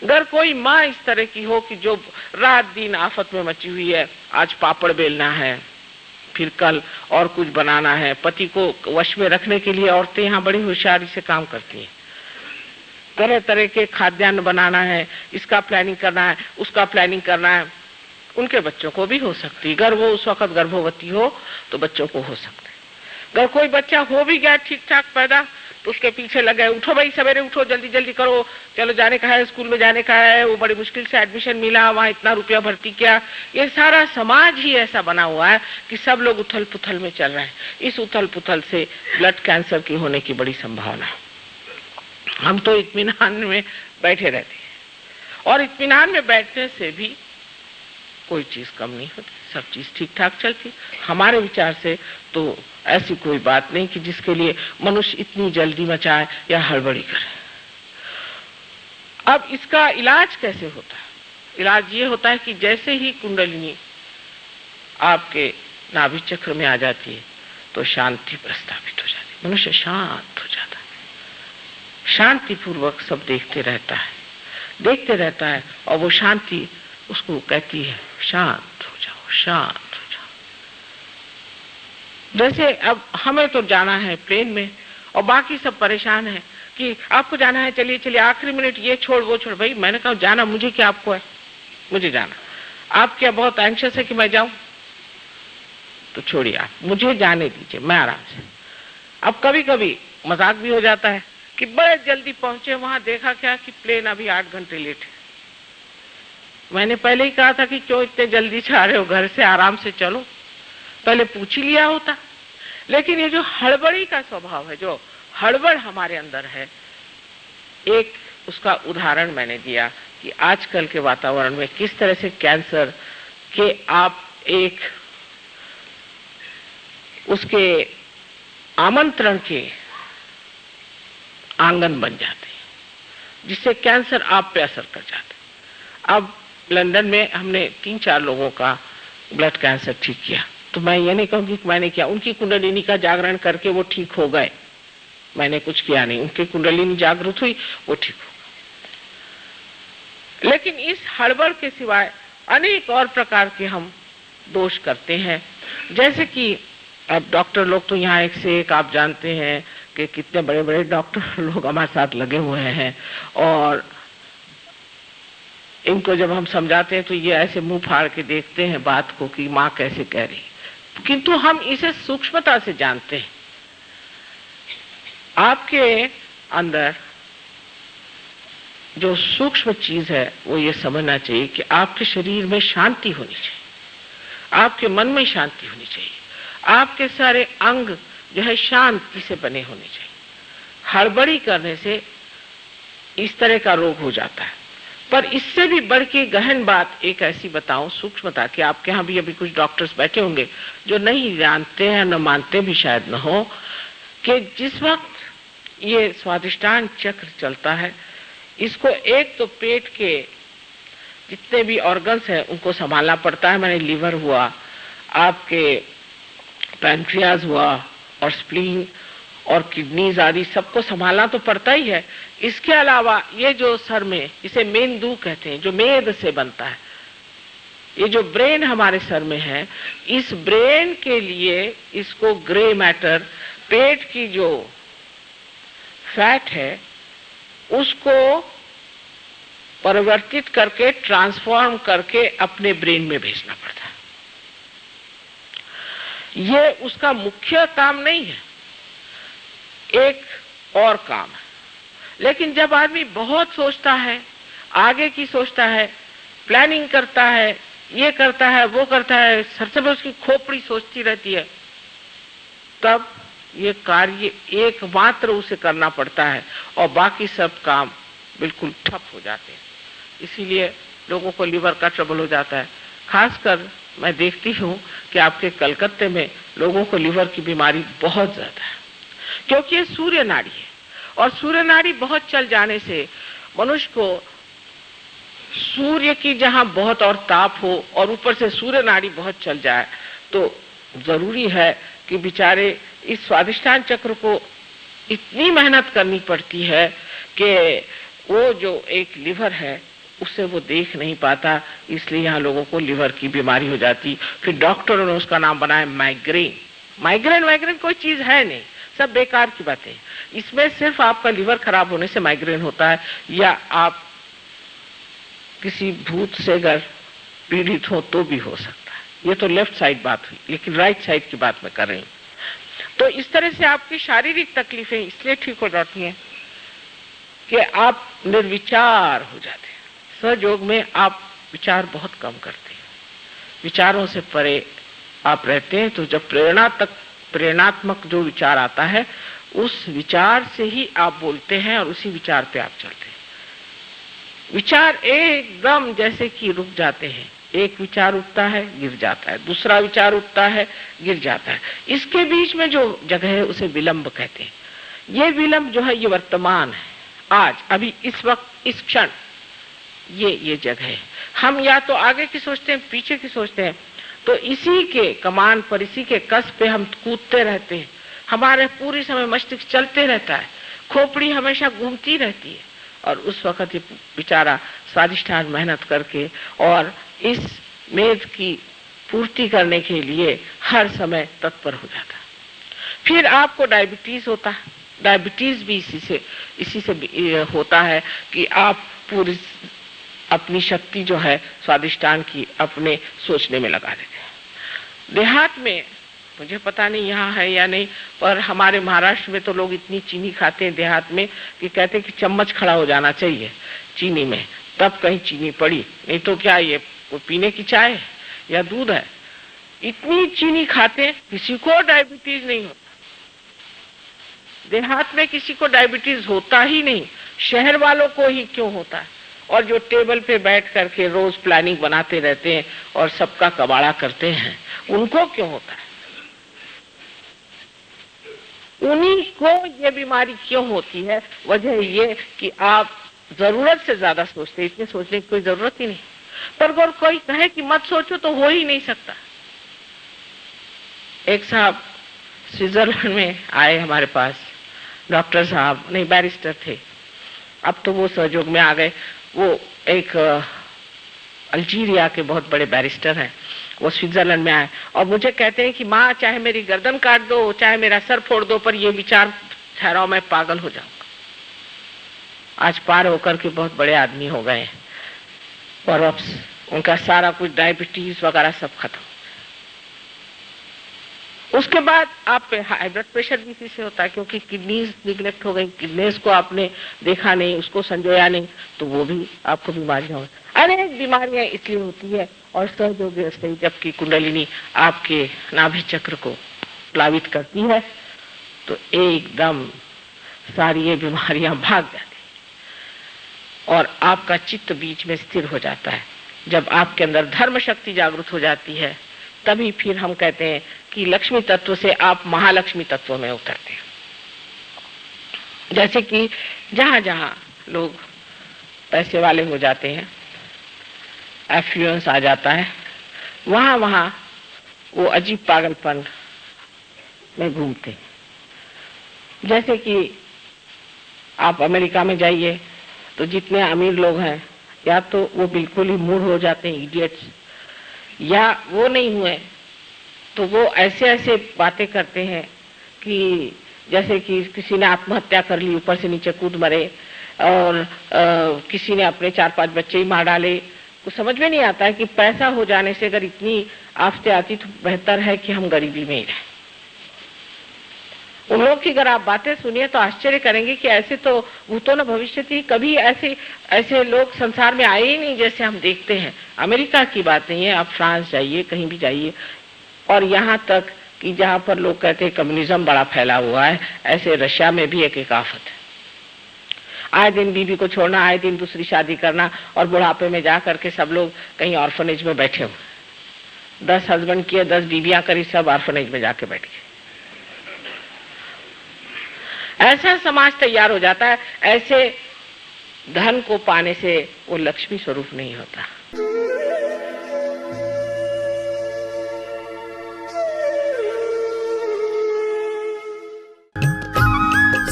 अगर कोई माँ इस तरह की हो कि जो रात दिन आफत में मची हुई है, आज पापड़ बेलना है, फिर कल और कुछ बनाना है, पति को वश में रखने के लिए औरतें यहाँ बड़ी होशियारी से काम करती हैं, तरह तरह के खाद्यान्न बनाना है, इसका प्लानिंग करना है, उसका प्लानिंग करना है। उनके बच्चों को भी हो सकती है, अगर वो उस वक्त गर्भवती हो तो बच्चों को हो सकता है। अगर कोई बच्चा हो भी गया ठीक ठाक पैदा तो उसके पीछे लगे, उठो भाई सवेरे उठो, जल्दी जल्दी करो, चलो जाने का है, स्कूल में जाने का है, वो बड़ी मुश्किल से एडमिशन मिला, वहां इतना रुपया भर्ती किया। ये सारा समाज ही ऐसा बना हुआ है कि सब लोग उथल पुथल में चल रहे हैं। इस उथल पुथल से ब्लड कैंसर की होने की बड़ी संभावना है। हम तो इत्मीनान में बैठे रहते हैं, और इत्मीनान में बैठने से भी कोई चीज कम नहीं होती, सब चीज ठीक ठाक चलती। हमारे विचार से तो ऐसी कोई बात नहीं कि जिसके लिए मनुष्य इतनी जल्दी मचाए या हड़बड़ी करे। अब इसका इलाज कैसे होता है? इलाज ये होता है कि जैसे ही कुंडलिनी आपके नाभि चक्र में आ जाती है तो शांति प्रस्तावित हो जाती है, मनुष्य शांत हो जाता है, शांति पूर्वक सब देखते रहता है, और वो शांति उसको कहती है शांत हो जाओ, शांत हो जाओ। जैसे अब हमें तो जाना है प्लेन में और बाकी सब परेशान है कि आपको जाना है, चलिए चलिए, आखिरी मिनट ये छोड़ वो छोड़। भाई मैंने कहा जाना मुझे क्या, आपको है, मुझे जाना। आप क्या बहुत एंग्शियस है कि मैं जाऊं? तो छोड़िए, आप मुझे जाने दीजिए, मैं आराम से। अब कभी कभी मजाक भी हो जाता है कि बड़े जल्दी पहुंचे, वहां देखा क्या कि प्लेन अभी 8 घंटे लेट है। मैंने पहले ही कहा था कि क्यों इतने जल्दी जा रहे हो, घर से आराम से चलो, पहले पूछ ही लिया होता। लेकिन ये जो हड़बड़ी का स्वभाव है, जो हड़बड़ हमारे अंदर है, एक उसका उदाहरण मैंने दिया कि आजकल के वातावरण में किस तरह से कैंसर के आप एक उसके आमंत्रण के आंगन बन जाते हैं, जिससे कैंसर आप पे असर कर जाता है। अब लंदन में हमने 3-4 लोगों का ब्लड कैंसर ठीक किया, तो मैं ये नहीं कहूंगी कि मैंने किया, उनकी कुंडलिनी का जागरण करके वो ठीक हो गए, मैंने कुछ किया नहीं, उनकी कुंडलिनी जागृत हुई, वो ठीक हो गए। लेकिन इस हड़बड़ के सिवाय अनेक और प्रकार के हम दोष करते हैं, जैसे कि अब डॉक्टर लोग तो यहाँ एक से एक, आप जानते हैं कि कितने बड़े बड़े डॉक्टर लोग हमारे साथ लगे हुए हैं, और इनको जब हम समझाते हैं तो ये ऐसे मुंह फाड़ के देखते हैं बात को कि माँ कैसे कह रही, किंतु हम इसे सूक्ष्मता से जानते हैं। आपके अंदर जो सूक्ष्म चीज है वो ये समझना चाहिए कि आपके शरीर में शांति होनी चाहिए, आपके मन में शांति होनी चाहिए, आपके सारे अंग जो है शांति से बने होने चाहिए। हड़बड़ी करने से इस तरह का रोग हो जाता है। पर इससे भी बढ़ के गहन बात एक ऐसी बताऊं, सूक्ष्मता, कि आपके यहाँ भी अभी कुछ डॉक्टर्स बैठे होंगे जो नहीं जानते हैं, न मानते भी शायद न हो, कि जिस वक्त ये स्वादिष्टान चक्र चलता है, इसको एक तो पेट के जितने भी ऑर्गन्स हैं उनको संभालना पड़ता है, मैंने लीवर हुआ, आपके पैंक्रियाज हुआ, और स्प्लीन और किडनीज आदि सबको संभालना तो पड़ता ही है। इसके अलावा ये जो सर में, इसे मेंदू कहते हैं, जो मेद से बनता है, ये जो ब्रेन हमारे सर में है, इस ब्रेन के लिए इसको ग्रे मैटर, पेट की जो फैट है उसको परिवर्तित करके, ट्रांसफॉर्म करके अपने ब्रेन में भेजना पड़ता है। ये उसका मुख्य काम नहीं है, एक और काम है। लेकिन जब आदमी बहुत सोचता है, आगे की सोचता है, प्लानिंग करता है, ये करता है, वो करता है, सबसे उसकी खोपड़ी सोचती रहती है, तब ये कार्य एकमात्र उसे करना पड़ता है और बाकी सब काम बिल्कुल ठप हो जाते हैं। इसीलिए लोगों को लीवर का ट्रबल हो जाता है। खासकर मैं देखती हूँ कि आपके कलकत्ते में लोगों को लीवर की बीमारी बहुत ज्यादा है, क्योंकि ये सूर्य नाड़ी है, और सूर्य नाड़ी बहुत चल जाने से मनुष्य को सूर्य की जहां बहुत और ताप हो और ऊपर से सूर्य नाड़ी बहुत चल जाए, तो जरूरी है कि बेचारे इस स्वादिष्टान चक्र को इतनी मेहनत करनी पड़ती है कि वो जो एक लीवर है उसे वो देख नहीं पाता, इसलिए यहाँ लोगों को लिवर की बीमारी हो जाती। फिर डॉक्टरों ने उसका नाम बनाया माइग्रेन। माइग्रेन कोई चीज है नहीं, सब बेकार की बातें। इसमें सिर्फ आपका लिवर खराब होने से माइग्रेन होता है, या आप किसी भूत से अगर पीड़ित हो तो भी हो सकता है। ये तो लेफ्ट साइड बात हुई, लेकिन राइट साइड की बात मैं कर रही हूँ। तो इस तरह से आपकी शारीरिक तकलीफें इसलिए ठीक हो जाती हैं कि आप निर्विचार हो जाते हैं। सहयोग में आप विचार बहुत कम करते हैं, विचारों से परे आप रहते हैं। तो जब प्रेरणात्मक जो विचार आता है, उस विचार से ही आप बोलते हैं और उसी विचार पे आप चलते हैं। विचार एकदम जैसे कि रुक जाते हैं, एक विचार उठता है गिर जाता है, दूसरा विचार उठता है गिर जाता है। इसके बीच में जो जगह है उसे विलंब कहते हैं। ये विलंब जो है ये वर्तमान है, आज, अभी, इस वक्त, इस क्षण, ये जगह है। हम या तो आगे की सोचते हैं, पीछे की सोचते हैं, तो इसी के कमान पर, इसी के कस पे हम कूदते रहते हैं। हमारे पूरी समय मस्तिष्क चलते रहता है, खोपड़ी हमेशा घूमती रहती है, और उस वक्त ये बेचारा स्वादिष्ठान मेहनत करके और इस मेद की पूर्ति करने के लिए हर समय तत्पर हो जाता है। फिर आपको डायबिटीज होता है। डायबिटीज भी इसी से होता है कि आप पूरी अपनी शक्ति जो है स्वादिष्टान की अपने सोचने में लगा देते हैं। देहात में, मुझे पता नहीं यहाँ है या नहीं, पर हमारे महाराष्ट्र में तो लोग इतनी चीनी खाते हैं देहात में कि कहते हैं कि चम्मच खड़ा हो जाना चाहिए चीनी में, तब कहीं चीनी पड़ी, नहीं तो क्या ये पीने की चाय है या दूध है। इतनी चीनी खाते हैं, किसी को डायबिटीज नहीं होता। देहात में किसी को डायबिटीज होता ही नहीं, शहर वालों को ही क्यों होता है। और जो टेबल पे बैठ करके रोज प्लानिंग बनाते रहते हैं और सबका कबाड़ा करते हैं, उनको क्यों होता है। उन्हीं को ये बीमारी क्यों होती है। वजह ये कि आप जरूरत से ज्यादा सोचते हैं। इतने सोचने की कोई जरूरत ही नहीं, पर अगर कोई कहे कि मत सोचो तो हो ही नहीं सकता। एक साहब स्विट्जरलैंड में आए हमारे पास, डॉक्टर साहब नहीं, बैरिस्टर थे, अब तो वो सहयोग में आ गए। वो एक अल्जीरिया के बहुत बड़े बैरिस्टर हैं, वो स्विट्जरलैंड में आए और मुझे कहते हैं कि माँ चाहे मेरी गर्दन काट दो, चाहे मेरा सर फोड़ दो, पर ये विचार ठहराओ मैं पागल हो जाऊंगा। आज पार होकर के बहुत बड़े आदमी हो गए और अब उनका सारा कुछ डायबिटीज वगैरह सब खत्म। उसके बाद आप पे हाई ब्लड प्रेशर भी इसी से होता है, क्योंकि किडनीज निगलेक्ट हो गई, किडनीज को आपने देखा नहीं, उसको संजोया नहीं, तो वो भी आपको बीमारियां हो। अनेक बीमारियां इसलिए होती है। और सहयोग से जबकि कुंडलिनी आपके नाभि चक्र को प्लावित करती है तो एकदम सारी ये बीमारियां भाग जाती और आपका चित्त बीच में स्थिर हो जाता है। जब आपके अंदर धर्म शक्ति जागृत हो जाती है, तभी फिर हम कहते हैं कि लक्ष्मी तत्व से आप महालक्ष्मी तत्व में उतरते हैं। जैसे कि जहां जहां लोग पैसे वाले हो जाते हैं, एफ्लुएंस आ जाता है, वहां वहां वो अजीब पागलपन में घूमते हैं। जैसे कि आप अमेरिका में जाइए तो जितने अमीर लोग हैं, या तो वो बिल्कुल ही मूड हो जाते हैं, इडियट्स, या वो नहीं हुए तो वो ऐसे ऐसे बातें करते हैं कि जैसे कि किसी ने आत्महत्या कर ली, ऊपर से नीचे कूद मरे, और किसी ने अपने 4-5 बच्चे ही मार डाले। कुछ समझ में नहीं आता है कि पैसा हो जाने से अगर इतनी आफतें आती तो बेहतर है कि हम गरीबी में ही रहें। उन लोग की अगर आप बातें सुनिए तो आश्चर्य करेंगे कि ऐसे तो भूतों न भविष्यति, कभी ऐसे लोग संसार में आए ही नहीं जैसे हम देखते हैं। अमेरिका की बात नहीं है, आप फ्रांस जाइए, कहीं भी जाइए, और यहाँ तक कि जहाँ पर लोग कहते हैं कम्युनिज्म बड़ा फैला हुआ है, ऐसे रशिया में भी एक आफत है। आए दिन बीवी को छोड़ना, आए दिन दूसरी शादी करना, और बुढ़ापे में जा करके सब लोग कहीं ऑर्फनेज में बैठे हुए। 10 हस्बैंड किए, 10 बीवियां करी, सब ऑर्फनेज में जाके बैठ गए। ऐसा समाज तैयार हो जाता है। ऐसे धन को पाने से वो लक्ष्मी स्वरूप नहीं होता।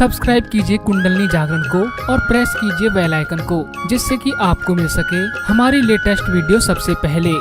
सब्सक्राइब कीजिए कुंडलिनी जागरण को और प्रेस कीजिए बेल आइकन को, जिससे कि आपको मिल सके हमारी लेटेस्ट वीडियो सबसे पहले।